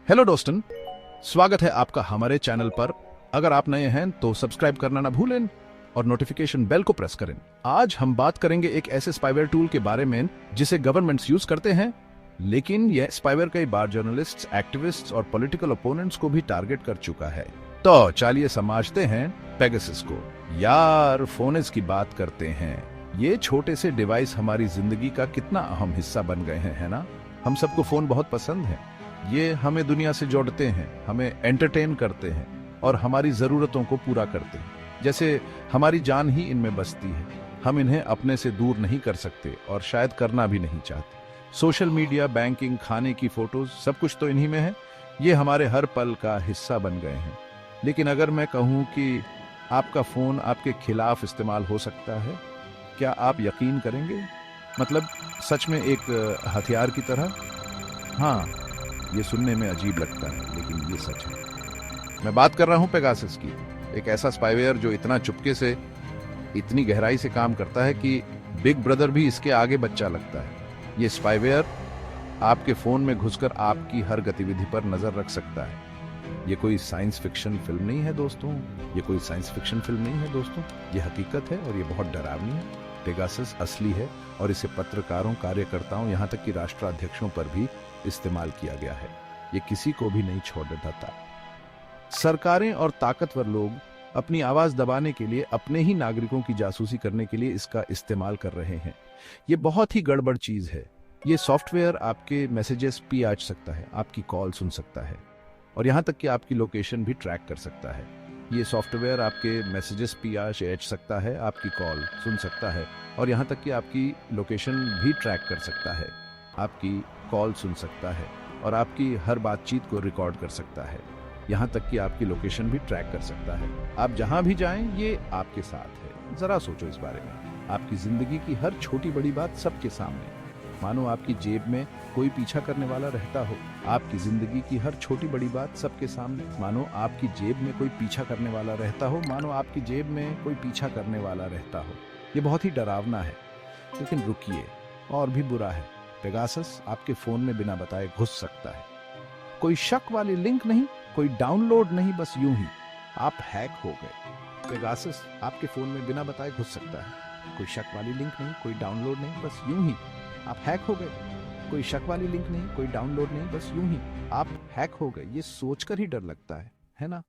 Hello दोस्तन, स्वागत है आपका हमारे चैनल पर। अगर आप नए हैं तो सब्सक्राइब करना ना भूलें और नोटिफिकेशन बेल को प्रेस करें। आज हम बात करेंगे एक ऐसे स्पाईवेयर टूल के बारे में जिसे गवर्नमेंट्स यूज करते हैं, लेकिन यह स्पाईवेयर कई बार जर्नलिस्ट्स, एक्टिविस्ट्स और पॉलिटिकल ओपोनेंट्स को भी टारगेट कर चुका है। तो चलिए समझते हैं पेगासस को। यार, फोन्स की बात करते हैं। ये छोटे से डिवाइस हमारी जिंदगी का कितना अहम हिस्सा बन गए हैं, है ना? हम सबको फोन बहुत पसंद है। ये हमें दुनिया से जोड़ते हैं, हमें एंटरटेन करते हैं और हमारी जरूरतों को पूरा करते हैं। जैसे हमारी जान ही इनमें बसती है। हम इन्हें अपने से दूर नहीं कर सकते और शायद करना भी नहीं चाहते। सोशल मीडिया, बैंकिंग, खाने की फोटोज, सब कुछ तो इन्हीं में है। ये हमारे हर पल का हिस्सा बन गए हैं। लेकिन अगर मैं कहूँ कि आपका फोन आपके खिलाफ इस्तेमाल हो सकता है, क्या आप यकीन करेंगे? मतलब सच में एक हथियार की तरह? हाँ, ये सुनने में अजीब लगता है, लेकिन ये सच है। मैं बात कर रहा हूं पेगासस की, एक ऐसा स्पाईवेयर जो इतना चुपके से, इतनी गहराई से काम करता है कि बिग ब्रदर भी इसके आगे बच्चा लगता है। ये स्पाईवेयर आपके फोन में घुसकर आपकी हर गतिविधि पर नजर रख सकता है। ये कोई साइंस फिक्शन फिल्म नहीं है दोस्तों, ये कोई साइंस फिक्शन फिल्म नहीं है दोस्तों, ये हकीकत है और ये बहुत डरावनी है। पेगासस असली है और इसे पत्रकारों, कार्यकर्ताओं, यहाँ तक कि राष्ट्राध्यक्षों पर भी इस्तेमाल किया गया है। ये किसी को भी नहीं छोड़ देता। सरकारें और ताकतवर लोग अपनी आवाज दबाने के लिए, अपने ही नागरिकों की जासूसी करने के लिए इसका इस्तेमाल कर रहे हैं। ये बहुत ही गड़बड़ चीज है। ये सॉफ्टवेयर आपके मैसेजेस भी आंच सकता है, आपकी कॉल सुन सकता है और यहाँ तक कि आपकी लोकेशन भी ट्रैक कर सकता है। ये सॉफ्टवेयर आपके मैसेजेस एच सकता है, आपकी कॉल सुन सकता है और यहाँ तक कि आपकी लोकेशन भी ट्रैक कर सकता है, आपकी कॉल सुन सकता है और आपकी हर बातचीत को रिकॉर्ड कर सकता है। यहाँ तक कि आपकी लोकेशन भी ट्रैक कर सकता है। आप जहाँ भी जाएं, ये आपके साथ है। जरा सोचो इस बारे में। आपकी जिंदगी की हर छोटी बड़ी बात सबके सामने। मानो आपकी जेब में कोई पीछा करने वाला रहता हो। आपकी जिंदगी की हर छोटी बड़ी बात सबके सामने। मानो आपकी जेब में कोई पीछा करने वाला रहता हो। मानो आपकी जेब में कोई पीछा करने वाला रहता हो। ये बहुत ही डरावना है। लेकिन रुकिए, और भी बुरा है। पेगासस आपके फोन में बिना बताए घुस सकता है। कोई शक वाली लिंक नहीं, कोई डाउनलोड नहीं, बस यूं ही आप हैक हो गए। पेगासस आपके फोन में बिना बताए घुस सकता है। कोई शक वाली लिंक नहीं, कोई डाउनलोड नहीं, बस यूं ही आप हैक हो गए। कोई शक वाली लिंक नहीं, कोई डाउनलोड नहीं, बस यूं ही आप हैक हो गए। ये सोचकर ही डर लगता है ना?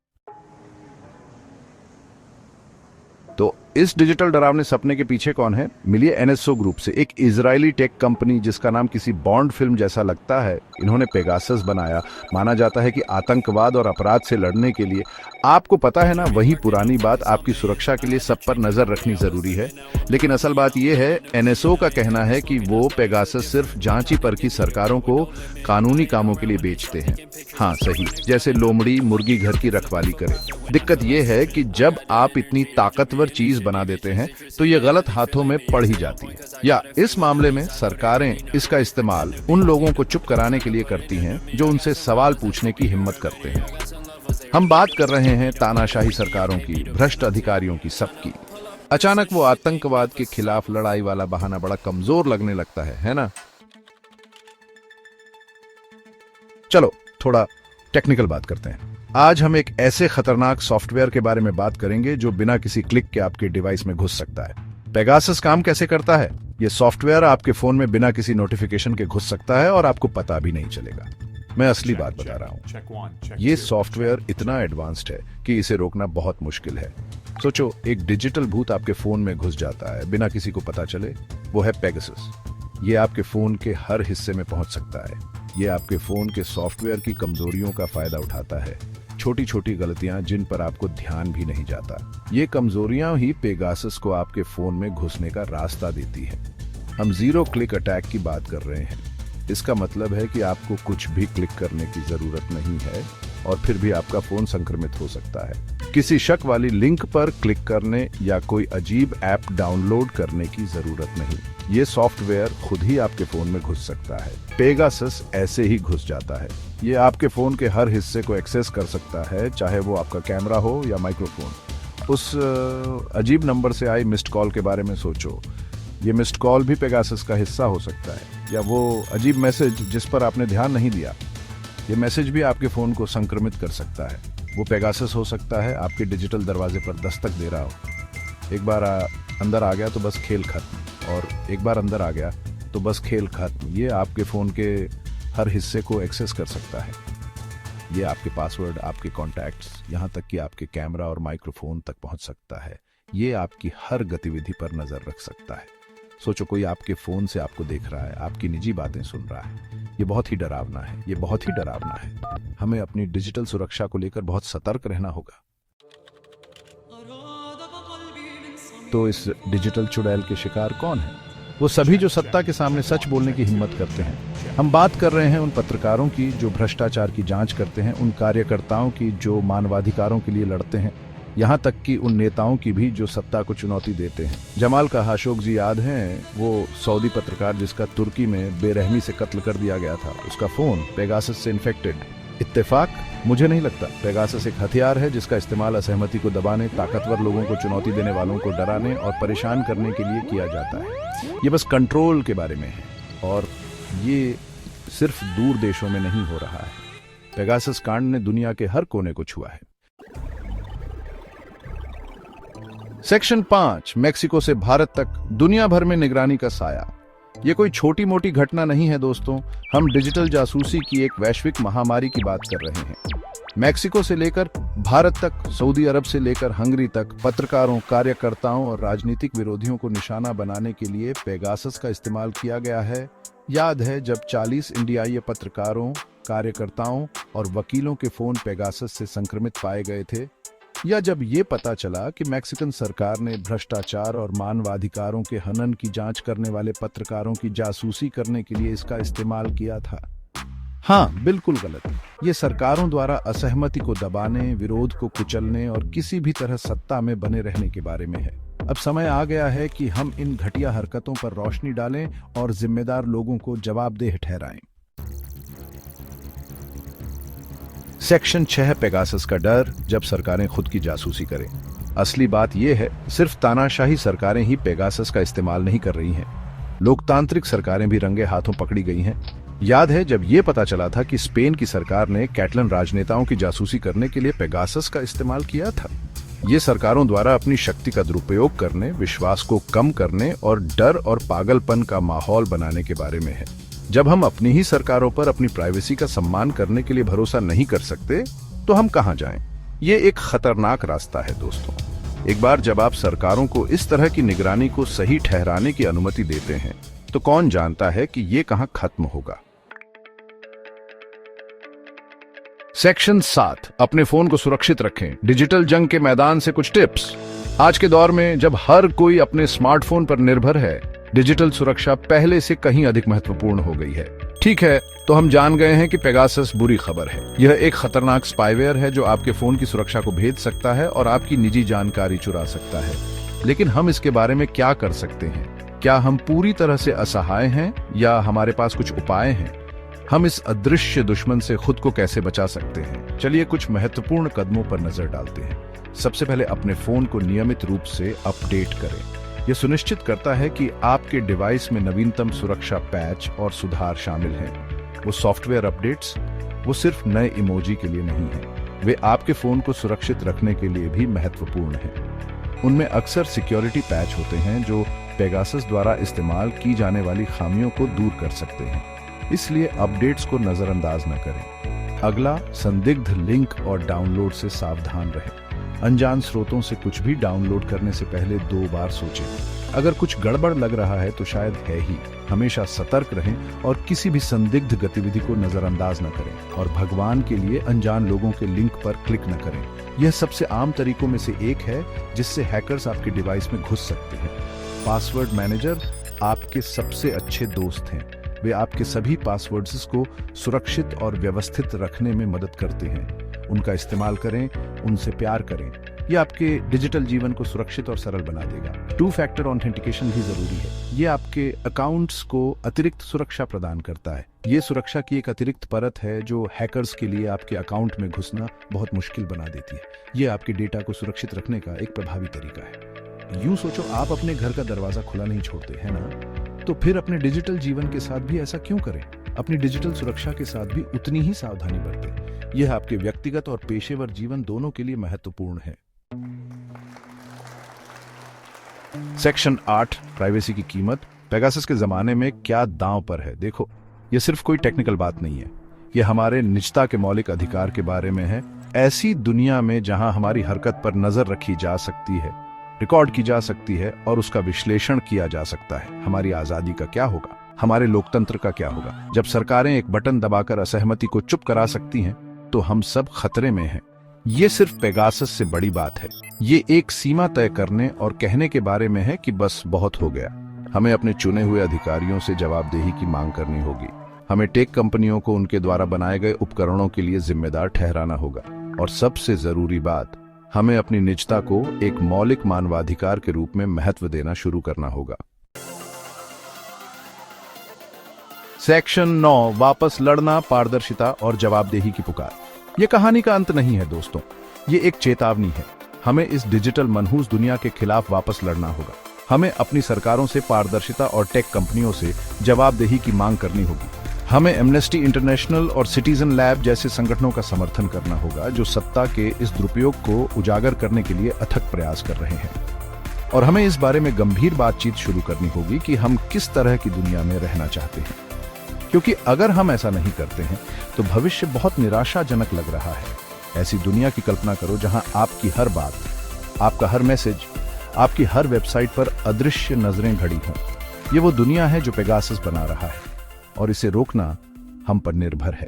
तो इस डिजिटल डरावने सपने के पीछे कौन है? मिलिए एनएसओ ग्रुप से, एक इजरायली टेक कंपनी जिसका नाम किसी बॉन्ड फिल्म जैसा लगता है। इन्होंने पेगासस बनाया। माना जाता है कि आतंकवाद और अपराध से लड़ने के लिए, आपको पता है ना, वही पुरानी बात, आपकी सुरक्षा के लिए सब पर नजर रखनी जरूरी है। लेकिन असल बात यह है, एनएसओ का कहना है कि वो पेगासस सिर्फ जांची परखी सरकारों को कानूनी कामों के लिए बेचते हैं। हाँ, सही, जैसे लोमड़ी मुर्गी घर की रखवाली करे। दिक्कत यह है कि जब आप इतनी ताकतवर चीज बना देते हैं तो ये गलत हाथों में पड़ ही जाती है। या इस मामले में सरकारें इसका इस्तेमाल उन लोगों को चुप कराने के लिए करती हैं जो उनसे सवाल पूछने की हिम्मत करते हैं। हम बात कर रहे हैं तानाशाही सरकारों की, भ्रष्ट अधिकारियों की, सबकी। अचानक वो आतंकवाद के खिलाफ लड़ाई वाला बहाना बड़ा कमजोर लगने लगता है ना? चलो थोड़ा टेक्निकल बात करते हैं। आज हम एक ऐसे खतरनाक सॉफ्टवेयर के बारे में बात करेंगे जो बिना किसी क्लिक के आपके डिवाइस में घुस सकता है। पेगासस काम कैसे करता है? यह सॉफ्टवेयर आपके फोन में बिना किसी नोटिफिकेशन के घुस सकता है और आपको पता भी नहीं चलेगा। मैं असली बात बता रहा हूं। यह सॉफ्टवेयर इतना एडवांस्ड है कि इसे रोकना बहुत मुश्किल है। सोचो, एक डिजिटल भूत आपके फोन में घुस जाता है बिना किसी को पता चले। वो है पेगासस। ये आपके फोन के हर हिस्से में पहुंच सकता है। ये आपके फोन के सॉफ्टवेयर की कमजोरियों का फायदा उठाता है। छोटी छोटी गलतियां जिन पर आपको ध्यान भी नहीं जाता, ये कमजोरियां ही पेगासस को आपके फोन में घुसने का रास्ता देती है। हम जीरो क्लिक अटैक की बात कर रहे हैं। इसका मतलब है कि आपको कुछ भी क्लिक करने की जरूरत नहीं है और फिर भी आपका फोन संक्रमित हो सकता है। किसी शक वाली लिंक पर क्लिक करने या कोई अजीब ऐप डाउनलोड करने की जरूरत नहीं। ये सॉफ्टवेयर खुद ही आपके फोन में घुस सकता है। पेगासस ऐसे ही घुस जाता है। ये आपके फोन के हर हिस्से को एक्सेस कर सकता है, चाहे वो आपका कैमरा हो या माइक्रोफोन। उस अजीब नंबर से आई मिस्ड कॉल के बारे में सोचो। ये मिस्ड कॉल भी पेगासस का हिस्सा हो सकता है, या वो अजीब मैसेज जिस पर आपने ध्यान नहीं दिया। ये मैसेज भी आपके फोन को संक्रमित कर सकता है। वो पेगासस हो सकता है आपके डिजिटल दरवाजे पर दस्तक दे रहा हो। एक बार अंदर आ गया तो बस खेल खत्म, और एक बार अंदर आ गया तो बस खेल खत्म। ये आपके फोन के हर हिस्से को एक्सेस कर सकता है। ये आपके पासवर्ड, आपके कॉन्टैक्ट्स, यहाँ तक कि आपके कैमरा और माइक्रोफोन तक पहुंच सकता है। ये आपकी हर गतिविधि पर नजर रख सकता है। सोचो कोई आपके फोन से आपको देख रहा है, आपकी निजी बातें सुन रहा है। ये बहुत ही डरावना है, ये बहुत ही डरावना है। हमें अपनी डिजिटल सुरक्षा को लेकर बहुत सतर्क रहना होगा। तो इस डिजिटल चुड़ैल के शिकार कौन है? वो सभी जो सत्ता के सामने सच बोलने की हिम्मत करते हैं। हम बात कर रहे हैं उन पत्रकारों की जो भ्रष्टाचार की जांच करते हैं, उन कार्यकर्ताओं की जो मानवाधिकारों के लिए लड़ते हैं, यहाँ तक कि उन नेताओं की भी जो सत्ता को चुनौती देते हैं। जमाल का अशोक जी याद हैं? वो सऊदी पत्रकार जिसका तुर्की में बेरहमी से कत्ल कर दिया गया था। उसका फोन पेगासस से इन्फेक्टेड। इत्तेफाक? मुझे नहीं लगता। पेगासस एक हथियार है जिसका इस्तेमाल असहमति को दबाने, ताकतवर लोगों को चुनौती देने वालों को डराने और परेशान करने के लिए किया जाता है। ये बस कंट्रोल के बारे में है, और ये सिर्फ दूर देशों में नहीं हो रहा है। पेगासस कांड ने दुनिया के हर कोने को छुआ है। सेक्शन 5, मेक्सिको से भारत तक दुनिया भर में निगरानी का साया। ये कोई छोटी मोटी घटना नहीं है दोस्तों। हम डिजिटल जासूसी की एक वैश्विक महामारी की बात कर रहे हैं। मेक्सिको से लेकर भारत तक, सऊदी अरब से लेकर हंगरी तक, पत्रकारों, कार्यकर्ताओं और राजनीतिक विरोधियों को निशाना बनाने के लिए पेगासस का इस्तेमाल किया गया है। याद है जब 40 इंडियाई पत्रकारों, कार्यकर्ताओं और वकीलों के फोन पेगासस से संक्रमित पाए गए थे, या जब ये पता चला कि मैक्सिकन सरकार ने भ्रष्टाचार और मानवाधिकारों के हनन की जांच करने वाले पत्रकारों की जासूसी करने के लिए इसका इस्तेमाल किया था। हाँ, बिल्कुल गलत। ये सरकारों द्वारा असहमति को दबाने, विरोध को कुचलने और किसी भी तरह सत्ता में बने रहने के बारे में है। अब समय आ गया है कि हम इन घटिया हरकतों पर रोशनी डालें और जिम्मेदार लोगों को जवाबदेह ठहराएं। सेक्शन 6, पेगासस का डर जब सरकारें खुद की जासूसी करें। असली बात यह है, सिर्फ तानाशाही सरकारें ही पेगासस का इस्तेमाल नहीं कर रही हैं। लोकतांत्रिक सरकारें भी रंगे हाथों पकड़ी गई हैं। याद है जब यह पता चला था कि स्पेन की सरकार ने कैटलन राजनेताओं की जासूसी करने के लिए पेगासस का इस्तेमाल किया था। ये सरकारों द्वारा अपनी शक्ति का दुरुपयोग करने, विश्वास को कम करने और डर और पागलपन का माहौल बनाने के बारे में है। जब हम अपनी ही सरकारों पर अपनी प्राइवेसी का सम्मान करने के लिए भरोसा नहीं कर सकते, तो हम कहां जाएं? ये एक खतरनाक रास्ता है दोस्तों। एक बार जब आप सरकारों को इस तरह की निगरानी को सही ठहराने की अनुमति देते हैं, तो कौन जानता है कि ये कहां खत्म होगा। सेक्शन 7, अपने फोन को सुरक्षित रखें। डिजिटल जंग के मैदान से कुछ टिप्स। आज के दौर में जब हर कोई अपने स्मार्टफोन पर निर्भर है, डिजिटल सुरक्षा पहले से कहीं अधिक महत्वपूर्ण हो गई है। ठीक है, तो हम जान गए हैं कि पेगासस बुरी खबर है। यह एक खतरनाक स्पाईवेयर है जो आपके फोन की सुरक्षा को भेद सकता है और आपकी निजी जानकारी चुरा सकता है। लेकिन हम इसके बारे में क्या कर सकते हैं? क्या हम पूरी तरह से असहाय हैं या हमारे पास कुछ उपाय हैं? हम इस अदृश्य दुश्मन से खुद को कैसे बचा सकते हैं? चलिए कुछ महत्वपूर्ण कदमों पर नजर डालते हैं। सबसे पहले अपने फोन को नियमित रूप से अपडेट करें। यह सुनिश्चित करता है कि आपके डिवाइस में नवीनतम सुरक्षा पैच और सुधार शामिल हैं। वो सॉफ्टवेयर अपडेट्स, वो सिर्फ नए इमोजी के लिए नहीं है, वे आपके फोन को सुरक्षित रखने के लिए भी महत्वपूर्ण हैं। उनमें अक्सर सिक्योरिटी पैच होते हैं जो पेगासस द्वारा इस्तेमाल की जाने वाली खामियों को दूर कर सकते हैं, इसलिए अपडेट्स को नजरअंदाज न करें। अगला, संदिग्ध लिंक और डाउनलोड से सावधान रहें। अनजान स्रोतों से कुछ भी डाउनलोड करने से पहले 2 बार सोचें। अगर कुछ गड़बड़ लग रहा है तो शायद है ही। हमेशा सतर्क रहें और किसी भी संदिग्ध गतिविधि को नजरअंदाज न करें। और भगवान के लिए अनजान लोगों के लिंक पर क्लिक न करें। यह सबसे आम तरीकों में से एक है जिससे हैकर्स आपके डिवाइस में घुस सकते हैं। पासवर्ड मैनेजर आपके सबसे अच्छे दोस्त हैं। वे आपके सभी पासवर्ड्स को सुरक्षित और व्यवस्थित रखने में मदद करते हैं। उनका इस्तेमाल करें, उनसे प्यार करें। यह आपके डिजिटल जीवन को सुरक्षित और सरल बना देगा। 2 फैक्टर ऑथेंटिकेशन भी जरूरी है। यह आपके अकाउंट्स को अतिरिक्त सुरक्षा प्रदान करता है। ये सुरक्षा की एक अतिरिक्त परत है जो हैकर्स के लिए आपके अकाउंट में घुसना बहुत मुश्किल बना देती है। यह आपके डेटा को सुरक्षित रखने का एक प्रभावी तरीका है। यूं सोचो, आप अपने घर का दरवाजा खुला नहीं छोड़ते हैं ना, तो फिर अपने डिजिटल जीवन के साथ भी ऐसा क्यों करें? अपनी डिजिटल सुरक्षा के साथ भी उतनी ही सावधानी बरतें। यह आपके व्यक्तिगत और पेशेवर जीवन दोनों के लिए महत्वपूर्ण है। सेक्शन 8, प्राइवेसी की कीमत। पेगासस के जमाने में क्या दांव पर है? देखो, यह सिर्फ कोई टेक्निकल बात नहीं है, यह हमारे निजता के मौलिक अधिकार के बारे में है। ऐसी दुनिया में जहां हमारी हरकत पर नजर रखी जा सकती है, रिकॉर्ड की जा सकती है और उसका विश्लेषण किया जा सकता है, हमारी आजादी का क्या होगा? हमारे लोकतंत्र का क्या होगा? जब सरकारें एक बटन दबाकर असहमति को चुप करा सकती हैं, तो हम सब खतरे में हैं। ये सिर्फ पेगासस से बड़ी बात है। ये एक सीमा तय करने और कहने के बारे में है कि बस बहुत हो गया। हमें अपने चुने हुए अधिकारियों से जवाबदेही की मांग करनी होगी। हमें टेक कंपनियों को उनके द्वारा बनाए गए उपकरणों के लिए जिम्मेदार ठहराना होगा। और सबसे जरूरी बात, हमें अपनी निजता को एक मौलिक मानवाधिकार के रूप में महत्व देना शुरू करना होगा। सेक्शन 9, वापस लड़ना, पारदर्शिता और जवाबदेही की पुकार। यह कहानी का अंत नहीं है दोस्तों, ये एक चेतावनी है। हमें इस डिजिटल मनहूस दुनिया के खिलाफ वापस लड़ना होगा। हमें अपनी सरकारों से पारदर्शिता और टेक कंपनियों से जवाबदेही की मांग करनी होगी। हमें एमनेस्टी इंटरनेशनल और सिटीजन लैब जैसे संगठनों का समर्थन करना होगा, जो सत्ता के इस दुरुपयोग को उजागर करने के लिए अथक प्रयास कर रहे हैं। और हमें इस बारे में गंभीर बातचीत शुरू करनी होगी कि हम किस तरह की दुनिया में रहना चाहते हैं, क्योंकि अगर हम ऐसा नहीं करते हैं तो भविष्य बहुत निराशाजनक लग रहा है। ऐसी दुनिया की कल्पना करो जहां आपकी हर बात, आपका हर मैसेज, आपकी हर वेबसाइट पर अदृश्य नजरें घड़ी हों। ये वो दुनिया है जो पेगासस बना रहा है, और इसे रोकना हम पर निर्भर है।